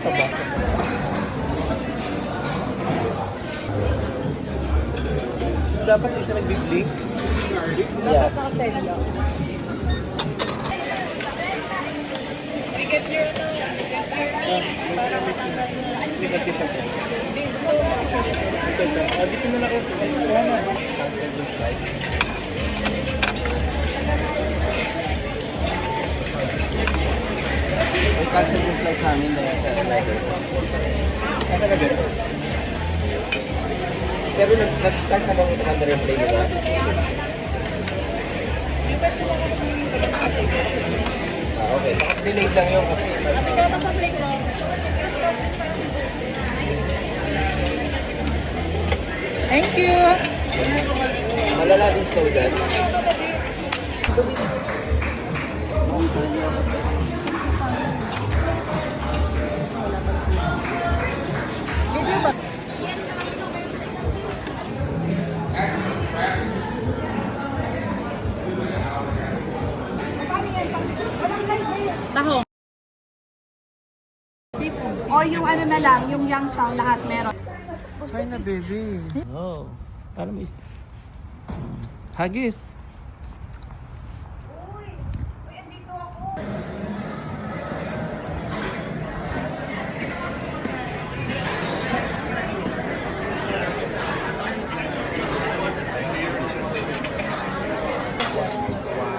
taba. Dapat isa nag-big-blink. Yeah. Dito na lang kayo. May cancel yung flight namin na yan sa rider. Ah, talaga? Pero nag-start na bang commander yung plane, diba? Okay. Bakit delayed lang yun kasi... Thank you. Malala din slow dyan. Video ba? Taho. O yung ano na lang, yung yang chow, lahat meron. China baby. Oh. Parang is... Hagis. Uy, andito ako.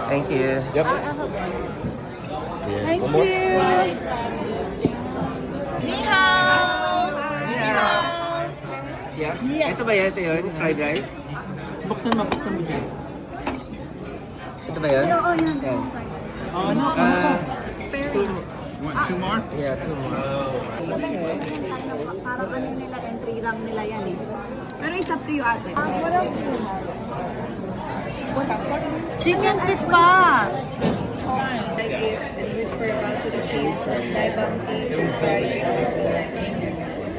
Thank you. Yep. Thank you. Ni hao. Yeah. Yes. Ito ba yan? Ito yun? Fried rice? Buksan mo dyan. Ito ba yan? Oo, yan. Yan. Ano? Two more? Yeah, 2 more. Parang ano nila, entry rank nila yan eh. Pero it's up to you ate. Chicken feet pa.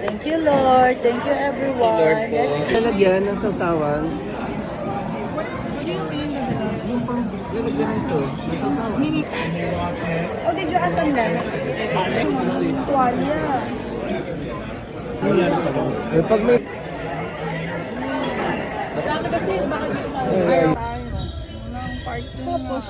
Thank you, Lord. Thank you, everyone. Let's Lalagyan ng sausawan. Yung pang lalagyan nito, ng sausawan. Oh, did you ask them lemon? Tuwalya. Eh, pag may... Dami kasi, baka dito tayo. Ayaw. Unang part. Tapos,